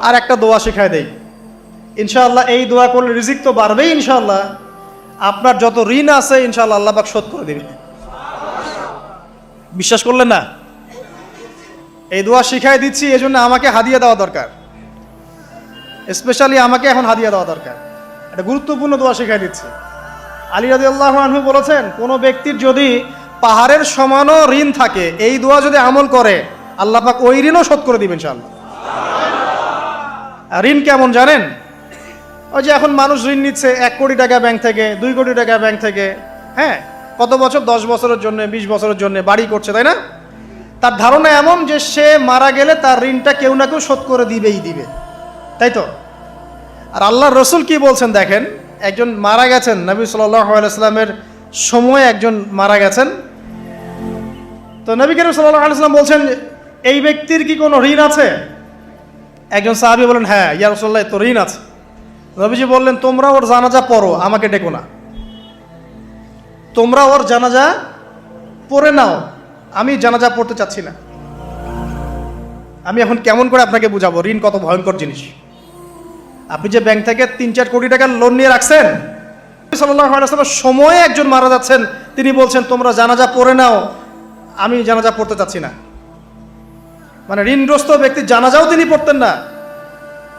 আর একটা দোয়া শিখায় দেই, ইনশাআল্লাহ এই দোয়া করলে রিজিক তো বাড়বেই ইনশাআল্লাহ, আপনার যত ঋণ আছে ইনশাআল্লাহ আল্লাহ পাক শোধ করে দেবে। বিশ্বাস করলেন না? এই দোয়া শিখাই দিচ্ছি, এই জন্য আমাকে হাদিয়া দেওয়া দরকার, স্পেশালি আমাকে এখন হাদিয়া দেওয়া দরকার। একটা গুরুত্বপূর্ণ দোয়া শিখাই দিচ্ছি। আলী রাদিয়াল্লাহু আনহু বলেছেন, কোনো ব্যক্তির যদি পাহাড়ের সমানও ঋণ থাকে, এই দোয়া যদি আমল করে আল্লাহ পাক ওই ঋণও শোধ করে দিবেন ইনশাআল্লাহ। ঋণ কেমন জানেন? ওই যে এখন মানুষ ঋণ নিচ্ছে 1 কোটি টাকা ব্যাংক থেকে, 2 কোটি টাকা ব্যাংক থেকে, হ্যাঁ, কত বছর, 10 বছরের জন্য, 20 বছরের জন্য বাড়ি করছে, তাই না? তার ধারণা এমন যে সে মারা গেলে তার ঋণটা কেউ না কেউ শোধ করে দিবেই দিবে, তাই তো? আর আল্লাহর রসুল কি বলছেন দেখেন, একজন মারা গেছেন, নবী সাল্লাল্লাহু আলাইহি সাল্লামের সময় একজন মারা গেছেন। তো নবী করিম সাল্লাল্লাহু আলাইহি সাল্লাম বলছেন, এই ব্যক্তির কি কোনো ঋণ আছে? একজন সাহাবী বলেন, হ্যাঁ ইয়া রাসূলুল্লাহ, তো ঋণ আছে। নবীজি বললেন, তোমরা ওর জানাজা পড়ো, আমাকে ডেকো না। তোমরা ওর জানাজা পড়ে নাও, আমি জানাজা পড়তে চাচ্ছি না। আমি এখন কেমন করে আপনাকে বুঝাবো ঋণ কত ভয়ঙ্কর জিনিস। আপনি যে ব্যাংক থেকে 3-4 কোটি টাকার লোন নিয়ে রাখছেন, সাল্লাল্লাহু আলাইহি ওয়াসাল্লামের সময়ে একজন মারা যাচ্ছেন, তিনি বলছেন তোমরা জানাজা পড়ে নাও, আমি জানাজা পড়তে চাচ্ছি না। মানে ঋণগ্রস্ত ব্যক্তির জানাজাও তিনি পড়তেন না।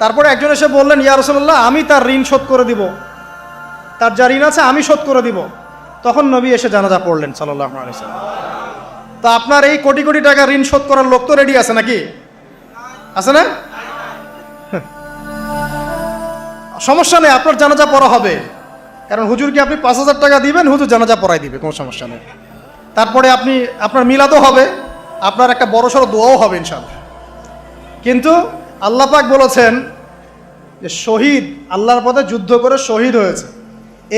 তারপরে একজন এসে বললেন, ইয়া রাসূলুল্লাহ, আমি তার ঋণ শোধ করে দিব, তার যা ঋণ আছে আমি শোধ করে দিব। তখন নবী এসে জানাজা পড়লেন সাল্লাল্লাহু আলাইহি ওয়াসাল্লাম। তা আপনার এই কোটি কোটি টাকা ঋণ শোধ করার লোক তো রেডি আছে নাকি? আছে না? সমস্যা নেই, আপনার জানাজা পড়া হবে, কারণ হুজুরকে আপনি 5,000 টাকা দিবেন, হুজুর জানাজা পড়াই দিবে, কোনো সমস্যা নেই। তারপরে আপনার মিলাদও হবে, আপনার একটা বড়সড় দোয়াও হবে ইনশাআল্লাহ। কিন্তু আল্লাহ পাক বলেছেন যে শহীদ, আল্লাহর পথে যুদ্ধ করে শহীদ হয়েছে,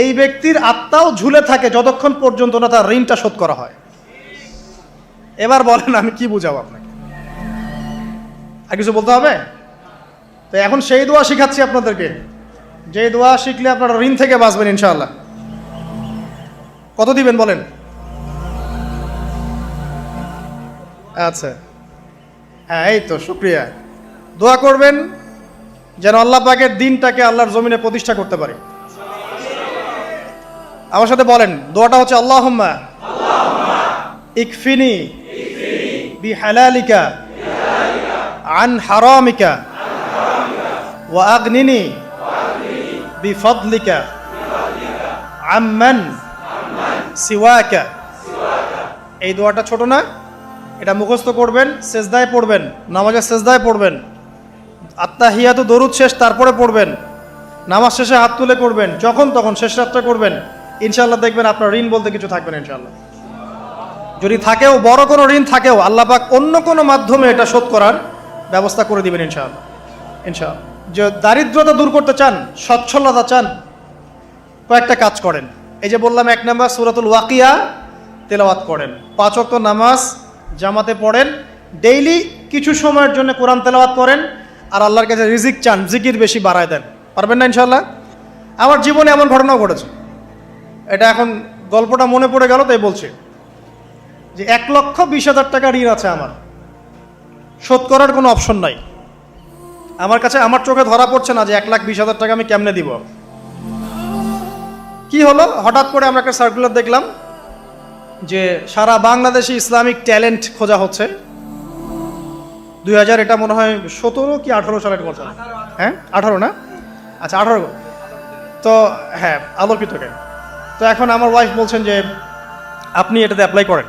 এই ব্যক্তির আত্মাও ঝুলে থাকে যতক্ষণ পর্যন্ত না তার ঋণটা শোধ করা হয়। এবার বলেন আমি কি বুঝাবো আপনাকে? আর কিছু বলতে হবে? তো এখন সেই দোয়া শিখাচ্ছি আপনাদেরকে, যে দোয়া শিখলে আপনারা ঋণ থেকে বাঁচবেন ইনশাআল্লাহ। কত দিবেন বলেন? আচ্ছা, হ্যাঁ, এই তো, শুকরিয়া। দোয়া করবেন যেন আল্লাহ পাকের দিনটাকে আল্লাহর জমিনে প্রতিষ্ঠা করতে পারে। আমার সাথে বলেন, দোয়াটা হচ্ছে আল্লাহুম্মা ইকফিনি বিহালালিকা আন হারামিকা ওয়া আগনিনি বিফদলিকা আম্মান সিওয়াকা। এই দোয়াটা ছোট না, এটা মুখস্থ করবেন, সেজদায় পড়বেন, নামাজের সেজদায় পড়বেন, আত্তাহিয়াতু দরুদ শেষ তারপরে পড়বেন, নামাজ শেষে হাত তুলে করবেন, যখন তখন শেষ রাত্রে করবেন, ইনশাআল্লাহ দেখবেন আপনার ঋণ বলতে কিছু থাকবে না ইনশাআল্লাহ। যদি থাকেও, বড় কোনো ঋণ থাকেও, আল্লাহ পাক অন্য কোনো মাধ্যমে এটা শোধ করার ব্যবস্থা করে দিবেন ইনশাআল্লাহ। ইনশাআল্লাহ। যে দারিদ্রতা দূর করতে চান, সচ্ছলতা চান, কয়েকটা কাজ করেন। এই যে বললাম, 1 নাম্বার সূরাতুল ওয়াকিয়া তেলাওয়াত করেন, 5 ওয়াক্ত নামাজ জামাতে পড়েন, ডেইলি কিছু সময়ের জন্য কোরআন তেলাওয়াত করেন, আর আল্লাহর কাছে রিজিক চান, জিকির বেশি বাড়ায় দেন। পারবেন না ইনশাআল্লাহ? আমার জীবনে এমন ঘটনাও ঘটেছে, এটা এখন গল্পটা মনে পড়ে গেল তাই বলছি, যে 1,20,000 টাকা ঋণ আছে আমার, শোধ করার কোনো অপশন নাই আমার কাছে। আমার চোখে ধরা পড়ছে না যে 1,20,000 টাকা আমি কেমনে দিব। কি হলো, হঠাৎ করে আমরা একটা সার্কুলার দেখলাম যে সারা বাংলাদেশে ইসলামিক ট্যালেন্ট খোঁজা হচ্ছে। 2000, এটা মনে হয় 17 কি 18 সালের কথা, হ্যাঁ 18 না, আচ্ছা 18। তো হ্যাঁ, আলোকিতকে। তো এখন আমার ওয়াইফ বলছেন যে আপনি এটাতে অ্যাপ্লাই করেন।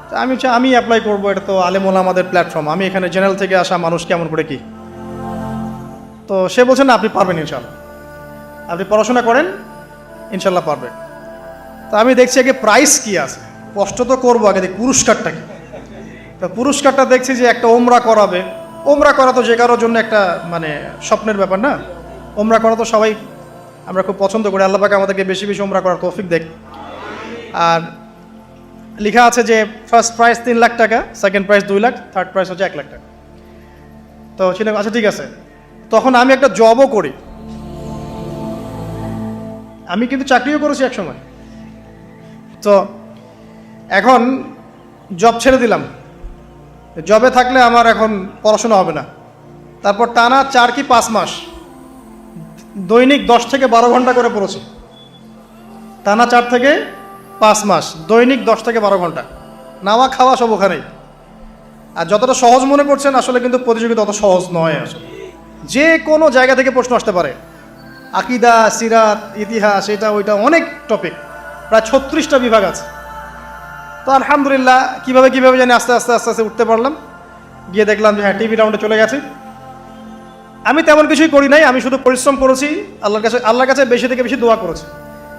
তো আমি অ্যাপ্লাই করবো, এটা তো আলেম ওলামাদের প্ল্যাটফর্ম, আমি এখানে জেনারেল থেকে আসা মানুষ, কেমন করে কি। তো সে বলছেন না, আপনি পারবেন ইনশাআল্লাহ, আপনি পড়াশোনা করেন, ইনশাআল্লাহ পারবেন। তো আমি দেখছি আগে প্রাইস কি আছে, কষ্ট তো করবো, আগে দেখি পুরস্কারটা কি। তো পুরস্কারটা দেখছি যে একটা ওমরা করাবে। ওমরা করা তো যে কারোর জন্য একটা মানে স্বপ্নের ব্যাপার না, ওমরা করা তো সবাই আমরা খুব পছন্দ করি, আল্লাহ পাক আমাদেরকে বেশি বেশি ওমরা করার তৌফিক দেখ। আর লেখা আছে যে ফার্স্ট প্রাইজ 3 লাখ টাকা, second prize 2 lakh, third prize হচ্ছে 1 লাখ টাকা। তো সেটা আচ্ছা ঠিক আছে। তখন আমি একটা জবও করি, আমি কিন্তু চাকরিও করেছি এক সময়। তো এখন জব ছেড়ে দিলাম, জবে থাকলে আমার এখন পড়াশোনা হবে না, তারপর টানা 4 কি 5 মাস দৈনিক 10 থেকে 12 ঘন্টা করে পড়েছি। টানা 4 থেকে 5 মাস দৈনিক 10 থেকে 12 ঘন্টা, নাওয়া খাওয়া সব ওখানেই। আর যতটা সহজ মনে করছেন আসলে কিন্তু প্রতিযোগিতা অত সহজ নয়। আসলে যে কোনো জায়গা থেকে প্রশ্ন আসতে পারে, আকিদা, সিরাত, ইতিহাস, এটা ওইটা অনেক টপিক, প্রায় 36টা বিভাগ আছে। তো আলহামদুলিল্লাহ কিভাবে জানি আস্তে আস্তে উঠতে পারলাম। গিয়ে দেখলাম যে হ্যাঁ, টিভি রাউন্ডে চলে গেছে। আমি তেমন কিছুই করি নাই, আমি শুধু পরিশ্রম করেছি, আল্লাহর কাছে বেশি থেকে বেশি দোয়া করেছি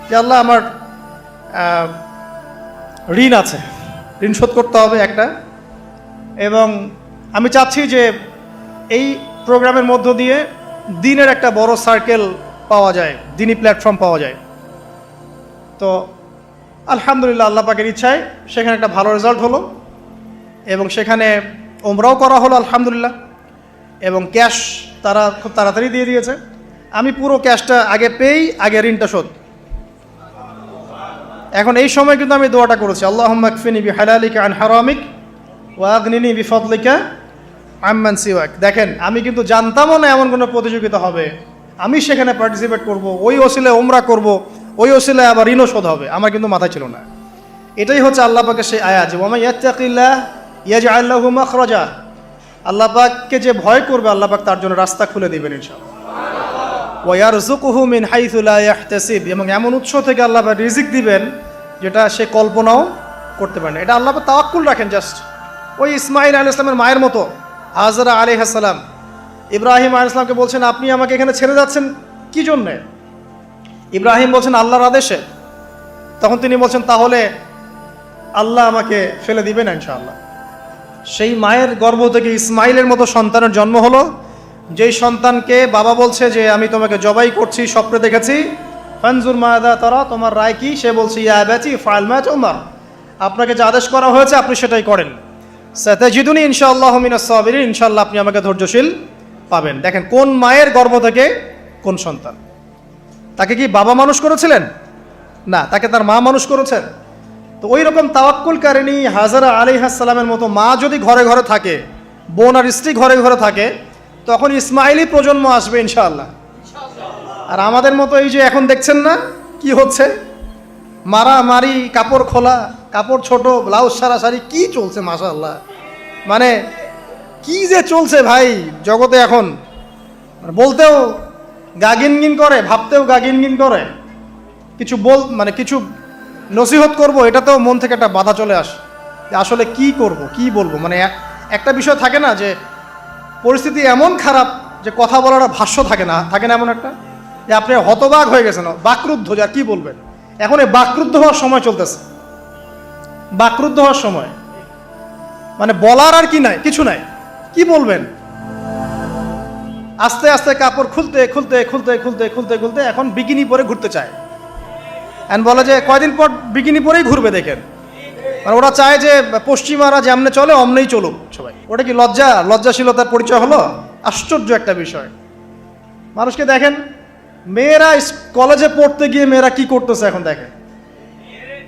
যে আল্লাহ আমার ঋণ আছে, ঋণ শোধ করতে হবে একটা। এবং আমি চাচ্ছি যে এই প্রোগ্রামের মধ্য দিয়ে দিনের একটা বড় সার্কেল পাওয়া যায়, দিনী প্ল্যাটফর্ম পাওয়া যায়। তো আলহামদুলিল্লাহ আল্লাহ পাকের ইচ্ছায় সেখানে একটা ভালো রেজাল্ট হলো এবং সেখানে ওমরাও করা হলো আলহামদুলিল্লাহ। এবং ক্যাশ তারা খুব তাড়াতাড়ি দিয়ে দিয়েছে। আমি পুরো ক্যাশটা আগে পেয়েই আগে ঋণটা শোধ। এখন এই সময় কিন্তু আমি দোয়াটা করেছি, আল্লাহুম্মা কফিনি বিহালালিকা আন হারামিক ওয়া আগনিনি বিফাদলিকা আম্মান সিওয়াক। দেখেন, আমি কিন্তু জানতামও না এমন কোনো প্রতিযোগিতা হবে, আমি সেখানে পার্টিসিপেট করব, ওই ওসিলায় ওমরা করব, ওই ওসিলায় আবার ঋণও শোধ হবে, আমার কিন্তু মাথায় ছিল না। এটাই হচ্ছে আল্লাহ পাকের সেই আয়াত যে ওয়া মান ইয়াত্তাকিল্লাহ ইয়াজআল লাহু মাখরাজা। আল্লাহ পাককে যে ভয় করবে আল্লাহ পাক তার জন্য রাস্তা খুলে দিবেন ইনশাআল্লাহ। ওয়া ইয়ারযুকুহু মিন হাইসু লা ইয়াহতাসিব, এবং এমন উৎস থেকে আল্লাহ পাক রিজিক দিবেন যেটা সে কল্পনাও করতে পারে না। এটা আল্লাহ পাক তাওয়াক্কুল রাখেন। জাস্ট ওই ইসমাঈল আলাইহিস সালামের মায়ের মতো হাজরা আলাইহিস সালাম ইব্রাহিম আলাইহিস সালামকে বলছেন, আপনি আমাকে এখানে ছেড়ে যাচ্ছেন কি জন্যে? ইব্রাহিম বলছেন আল্লাহর আদেশে। তখন তিনি বলছেন তাহলে আল্লাহ আমাকে ফেলে দিবেন ইনশাআল্লাহ। সেই মায়ের গর্ভ থেকে ইসমাইলের মতো সন্তানের জন্ম হলো, যেই সন্তানকে বাবা বলছে যে আমি তোমাকে জবাই করছি, স্বপ্নে দেখেছি, ফানজুর মাদা তারা, তোমার রায় কি? সে বলছে ইয়া আবাতি ফাআল মা তুমার, আপনাকে যে আদেশ করা হয়েছে আপনি সেটাই করেন। সাতাজিদুনি ইনশাআল্লাহু মিনাস সাবিরিন, ইনশাআল্লাহ আপনি আমাকে ধৈর্যশীল পাবেন। দেখেন কোন মায়ের গর্ভ থেকে কোন সন্তান। তাকে কি বাবা মানুষ করেছিলেন? না, তাকে তার মা মানুষ করেছেন। তো ওই রকম তাওয়াক্কুলকারিনী হাজরা আলাইহিস সালামের মতো মা যদি ঘরে ঘরে থাকে, বোন আর স্ত্রী ঘরে ঘরে থাকে, তখন ইসমাইলি প্রজন্ম আসবে ইনশাআল্লাহ। আর আমাদের মতো এই যে এখন দেখছেন না কি হচ্ছে, মারামারি, কাপড় খোলা, কাপড় ছোট, ব্লাউজ সারা সারি, কি চলছে মাশাআল্লাহ। মানে কি যে চলছে ভাই জগতে এখন, বলতেও গা গিনগিন করে, ভাবতেও গা গিনগিন করে। কিছু কিছু নসিহত করব, এটাতেও মন থেকে একটা বাধা চলে আসে যে আসলে কি করব, কি বলবো। মানে একটা বিষয় থাকে না যে পরিস্থিতি এমন খারাপ যে কথা বলার ভাষ্য থাকে না এমন একটা, যে আপনি হতবাক হয়ে গেছেন, বাকরুদ্ধ, যে আর কি বলবেন। এখন এই বাকরুদ্ধ হওয়ার সময় চলতেছে, বাকরুদ্ধ হওয়ার সময়, মানে বলার আর কি নাই, কিছু নাই, কি বলবেন। আস্তে আস্তে কাপড় খুলতে খুলতে খুলতে খুলতে খুলতে খুলতে এখন বিকিনি পরে ঘুরতে চায়। এন্ড বলে যে কয়দিন পর বিকিনি পরেই ঘুরবে। দেখেন, মানে ওরা চায় যে পশ্চিমারা যেমনে চলে অমনেই চলুক সবাই। ওটা কি লজ্জাশীলতার পরিচয় হলো? আশ্চর্য একটা বিষয়। মানুষকে দেখেন, মেয়েরা কলেজে পড়তে গিয়ে মেয়েরা কি করতেছে এখন দেখেন,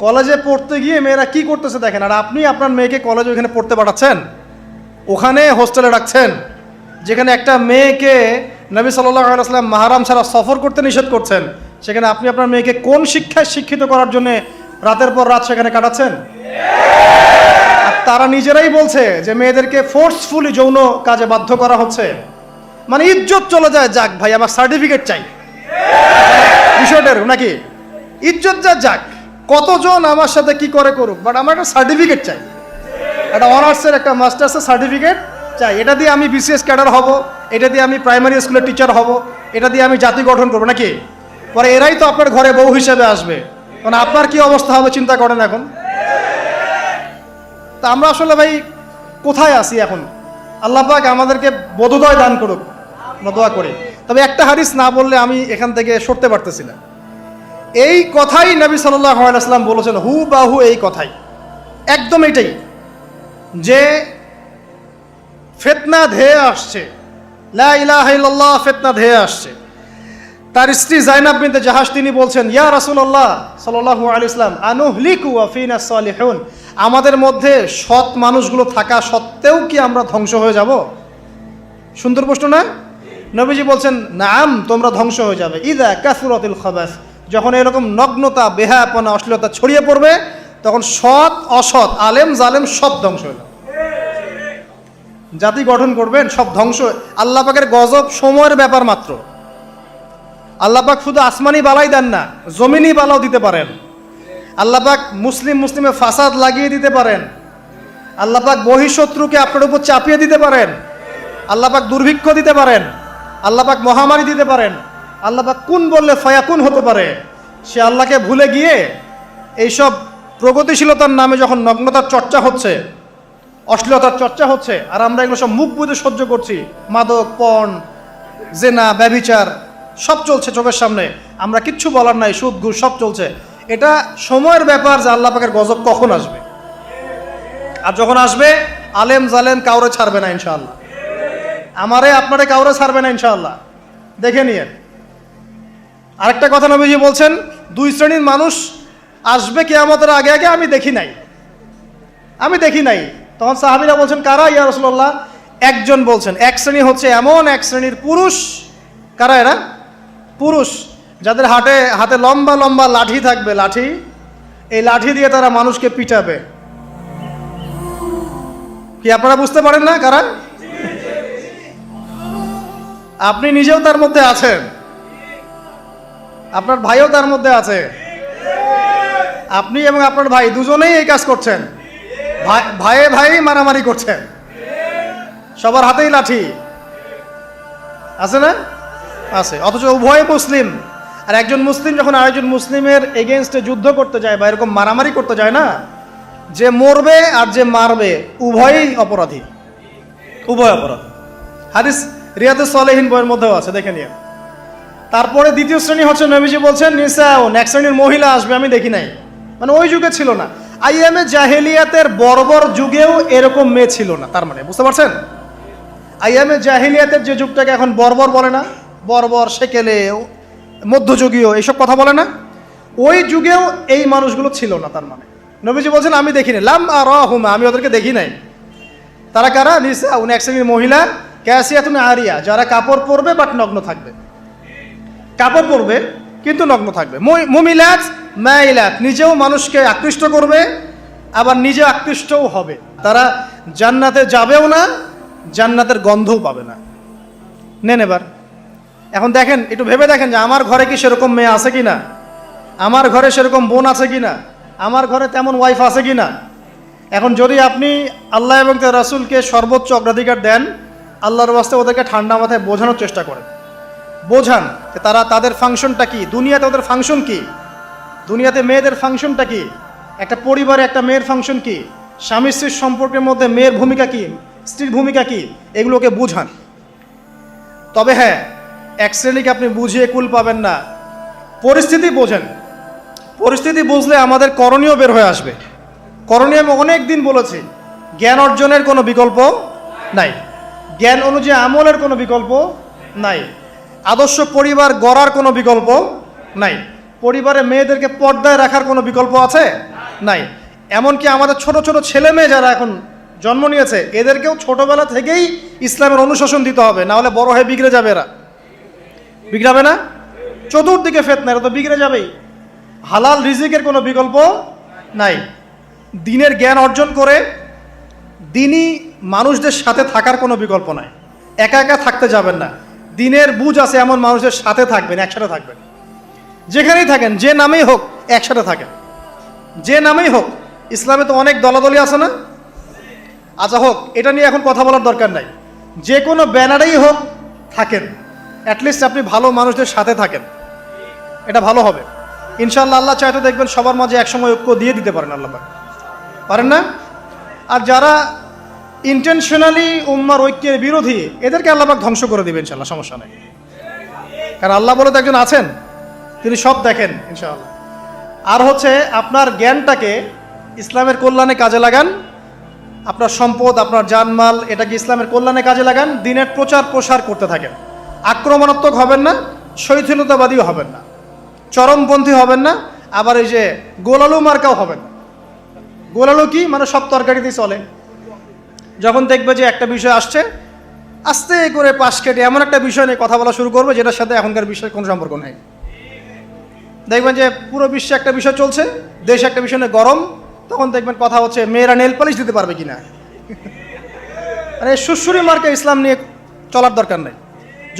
কলেজে পড়তে গিয়ে মেয়েরা কি করতেছে দেখেন। আর আপনি আপনার মেয়েকে কলেজে ওখানে পড়তে পাঠাচ্ছেন, ওখানে হোস্টেলে রাখছেন, যেখানে একটা মেয়েকে নবী সাল্লাল্লাহু আলাইহি ওয়াসাল্লাম মাহরাম ছাড়া সফর করতে নিষেধ করছেন, সেখানে আপনি আপনার মেয়েকে কোন শিক্ষায় শিক্ষিত করার জন্য রাতের পর রাত সেখানে কাটাচ্ছেন? আর তারা নিজেরাই বলছে যে মেয়েদেরকে ফোর্সফুলি যৌন কাজে বাধ্য করা হচ্ছে। মানে ইজ্জত চলে যায়, যাক ভাই আমার সার্টিফিকেট চাই বিষয়টার, নাকি ইজ্জত যাক, কতজন আমার সাথে কি করে করুক, বাট আমার একটা সার্টিফিকেট চাই, একটা অনার্সের একটা মাস্টার্সের সার্টিফিকেট চাই। এটা দিয়ে আমি বিসিএস ক্যাডার হব, এটা দিয়ে আমি প্রাইমারি স্কুলের টিচার হব, এটা দিয়ে আমি জাতি গঠন করবো, নাকি? পরে এরাই তো আপনার ঘরে বউ হিসেবে আসবে, মানে আপনার কি অবস্থা হবে চিন্তা করেন এখন। তা আমরা আসলে ভাই কোথায় আছি এখন? আল্লাহ পাক আমাদেরকে বোধোদয় দান করুক, আমরা দোয়া করি। তবে একটা হাদিস না বললে আমি এখান থেকে সরতে পারতেছি না। এই কথাই নবী সাল্লাল্লাহু আলাইহি ওয়াসাল্লাম বলেছেন, হুবাহু এই কথাই, একদম এটাই, যে ফিতনা ধেয়ে আসছে, লা ইলাহা ইল্লাল্লাহ, ফিতনা ধেয়ে আসছে। তার স্ত্রী জাইনাব বিনতে জাহাশ তিনি বলছেন, ইয়া রাসূলুল্লাহ সাল্লাল্লাহু আলাইহি ওয়াসাল্লাম, আনুহলিকু ওয়া ফিনা সালিহুন, আমাদের মধ্যে সৎ মানুষগুলো থাকা সত্ত্বেও কি আমরা ধ্বংস হয়ে যাব? সুন্দর প্রশ্ন না? নবীজি বলছেন নাম, তোমরা ধ্বংস হয়ে যাবে ইদা কাসুরাতিল খাবাস, যখন এরকম নগ্নতা, বেহায়াপনা, অশ্লীলতা ছড়িয়ে পড়বে, তখন সৎ অসৎ, আলেম জালেম সব ধ্বংস হয়ে যাবে। জাতি গঠন করবেন, সব ধ্বংস। আল্লাহ পাকের গজব সময়ের ব্যাপার মাত্র। আল্লাহ পাক শুধু আসমানি বালাই দেন না, জমিনি বালাও দিতে পারেন। আল্লাহ পাক মুসলিমে ফাসাদ লাগিয়ে দিতে পারেন। আল্লাহ পাক বহিঃশত্রুকে আপনার উপর চাপিয়ে দিতে পারেন। আল্লাহ পাক দুর্ভিক্ষ দিতে পারেন। আল্লাহ পাক মহামারী দিতে পারেন। আল্লাহ পাক কুন বললে ফায়াকুন হতে পারে। সে আল্লাহকে ভুলে গিয়ে এইসব প্রগতিশীলতার নামে যখন নগ্নতার চর্চা হচ্ছে, অশ্লীলতার চর্চা হচ্ছে, আর আমরা এগুলো সব মুখ বুঝে সহ্য করছি, মাদক, পণ, জেনা, ব্যভিচার সব চলছে চোখের সামনে, আমরা কিচ্ছু বলার নাই, সুদ ঘুষ সব চলছে। এটা সময়ের ব্যাপার যে আল্লাহ পাকের গজব কখন আসবে। আর যখন আসবে, আলেম জালেম কাউরে ছাড়বে না ইনশাআল্লাহ, আমারে আপনারে কাউরে ছাড়বে না ইনশাআল্লাহ, দেখে নিয়ে। আরেকটা কথা নবীজি বলছেন, দুই শ্রেণীর মানুষ আসবে কিয়ামতের আগে আগে, আমি দেখি নাই। তখন সাহাবীরা বলছেন কারা ইয়া রাসূলুল্লাহ? একজন বলছেন, এক শ্রেণী হচ্ছে এমন এক শ্রেণীর পুরুষ। কারা এরা? পুরুষ যাদের হাতে লম্বা লম্বা লাঠি থাকবে, লাঠি, এই লাঠি দিয়ে তারা মানুষকে পিটাবে। কি আপনারা বুঝতে পারেন না কারা? আপনি নিজেও তার মধ্যে আছেন, আপনার ভাইও তার মধ্যে আছে। আপনি এবং আপনার ভাই দুজনেই এই কাজ করছেন, ভাইয়ে ভাই মারামারি করছেন, সবার হাতেই লাঠি আছে না? আছে। অথচ উভয় মুসলিম। আর একজন মুসলিম যখন আরেকজন মুসলিমের এগেনস্টে যুদ্ধ করতে যায় বা এরকম মারামারি করতে যায় না, যে মরবে আর যে মারবে উভয়ই অপরাধী, উভয় অপরাধী। হাদিস রিয়াদুস সালেহিন বইয়ের মধ্যেও আছে, দেখে নিয়ে। তারপরে দ্বিতীয় শ্রেণী হচ্ছে, নবীজি বলছেন নিসাউন, এক শ্রেণীর মহিলা আসবে, আমি দেখি নাই। মানে ওই যুগে ছিল না, আইয়ামে জাহেলিয়াতের বর্বর যুগেও এরকম মেয়ে ছিল না। তার মানে বুঝতে পারছেন, আইয়ামে জাহেলিয়াতের যে যুগটাকে এখন বর্বর বলে না, বর্বর, সেকেলে, মধ্যযুগীয় এইসব কথা বলে না, ওই যুগেও এই মানুষগুলো ছিল না। তার মানে নবীজি বলছেন আমি দেখিনি, লাম আরাহুমা, আমি ওদেরকে দেখি নাই। তারা কারা? নিসাউন, এক শ্রেণীর মহিলা, কাসিয়াতুন আরিয়া, যারা কাপড় পরবে বাট নগ্ন থাকবে, কাপড় পরবে কিন্তু নগ্ন থাকবে। মুমিলাত মাইলাত, নিজেও মানুষকে আকৃষ্ট করবে আবার নিজে আকৃষ্টও হবে। তারা জান্নাতে যাবেও না, জান্নাতের গন্ধও পাবে না। নেন এবার এখন দেখেন, একটু ভেবে দেখেন যে আমার ঘরে কি সেরকম মেয়ে আছে কিনা, আমার ঘরে সেরকম বোন আছে কিনা, আমার ঘরে তেমন ওয়াইফ আছে কিনা। এখন যদি আপনি আল্লাহ এবং তার রাসূলকে সর্বোচ্চ অগ্রাধিকার দেন, আল্লাহর ওয়াস্তে ওদেরকে ঠান্ডা মাথায় বোঝানোর চেষ্টা করেন, বোঝান যে তারা, তাদের ফাংশনটা কি, দুনিয়াতে ওদের ফাংশন কি, দুনিয়াতে মেয়েদের ফাংশনটা কি, একটা পরিবারে একটা মেয়ের ফাংশন কি, স্বামী স্ত্রীর সম্পর্কের মধ্যে মেয়ের ভূমিকা কি, স্ত্রীর ভূমিকা কি, এগুলোকে বুঝান। তবে হ্যাঁ, এক শ্রেণীকে আপনি বুঝিয়ে কুল পাবেন না, পরিস্থিতি বোঝেন। পরিস্থিতি বুঝলে আমাদের করণীয় বের হয়ে আসবে। করণীয় আমি অনেক দিন বলেছি, জ্ঞান অর্জনের কোনো বিকল্প নাই, জ্ঞান অনুযায়ী আমলের কোনো বিকল্প নাই, আদর্শ পরিবার গড়ার কোনো বিকল্প নাই, পরিবারে মেয়েদেরকে পর্দায় রাখার কোনো বিকল্প আছে? নাই। এমনকি আমাদের ছোট ছোট ছেলে মেয়ে যারা এখন জন্ম নিয়েছে, এদেরকেও ছোটবেলা থেকেই ইসলামের অনুশাসন দিতে হবে, না হলে বড় হয়ে বিগড়ে যাবে। এরা বিগড়াবে না? চতুর্দিকে ফিতনা, এরা তো বিগড়ে যাবেই। হালাল রিজিকের কোনো বিকল্প নাই। দ্বীনের জ্ঞান অর্জন করে দ্বীনি মানুষদের সাথে থাকার কোনো বিকল্প নাই। একা একা থাকতে যাবেন না, দ্বীনের বুঝ আছে এমন মানুষের সাথে থাকবেন, একসাথে থাকবেন। যেখানেই থাকেন, যে নামেই হোক, একসাথে থাকেন, যে নামেই হোক। ইসলামে তো অনেক দলাদলি আছে না? আচ্ছা হোক, এটা নিয়ে এখন কথা বলার দরকার নাই। যে কোনো ব্যানারেই হোক থাকেন, অ্যাটলিস্ট আপনি ভালো মানুষদের সাথে থাকেন, এটা ভালো হবে ইনশাআল্লাহ। আল্লাহ চাইতে দেখবেন সবার মাঝে একসময় ঐক্য দিয়ে দিতে পারেন, আল্লাহ পারেন না? আর যারা ইন্টেনশনালি উম্মার ঐক্যের বিরোধী, এদেরকে আল্লাহ পাক ধ্বংস করে দিবেন ইনশাআল্লাহ, সমস্যা নেই। কারণ আল্লাহ বলে তো একজন আছেন, তিনি সব দেখেন ইনশাআল্লাহ। আর হচ্ছে আপনার জ্ঞানটাকে ইসলামের কল্যাণে কাজে লাগান, আপনার সম্পদ, আপনার জানমাল, এটাকে ইসলামের কল্যাণে কাজে লাগান, দ্বীনের প্রচার প্রসার করতে থাকেন। আক্রমণাত্মক হবেন না, শৈথিলতাবাদীও হবেন না, চরমপন্থী হবেন না, আবার এই যে গোলালু মার্কাও হবেন না। গোলালু কি? মানে সব তরকারিতেই চলে, যখন দেখবে যে একটা বিষয় আসছে আস্তে করে পাশ কেটে এমন একটা বিষয় নিয়ে কথা বলা শুরু করবে যেটার সাথে এখনকার বিষয়ের কোনো সম্পর্ক নেই। দেখবেন যে পুরো বিশ্বে একটা বিষয় চলছে, দেশে একটা বিষয় নিয়ে গরম, তখন দেখবেন কথা হচ্ছে মেয়েরা নেল পালিশ দিতে পারবে কিনা। আরে সুশ্রী মার্কে ইসলাম নিয়ে চলার দরকার নেই।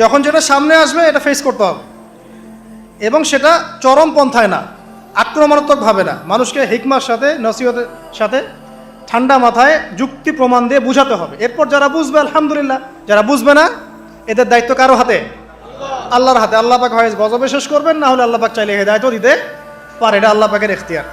যখন যেটা সামনে আসবে এটা ফেস করতে হবে, এবং সেটা চরম পন্থায় না, আক্রমণাত্মকভাবে না, মানুষকে হিকমার সাথে নসিহতের সাথে ঠান্ডা মাথায় যুক্তি প্রমাণ দিয়ে বুঝাতে হবে। এরপর যারা বুঝবে আলহামদুলিল্লাহ, যারা বুঝবে না এদের দায়িত্ব কারো হাতে? আল্লাহর হাতে। আল্লাহ পাক হয় গজবে শেষ করবেন, না হলে আল্লাহ পাক চাইলে হেদায়েতও দিতে পারে, এটা আল্লাহ পাকের এখতিয়ার।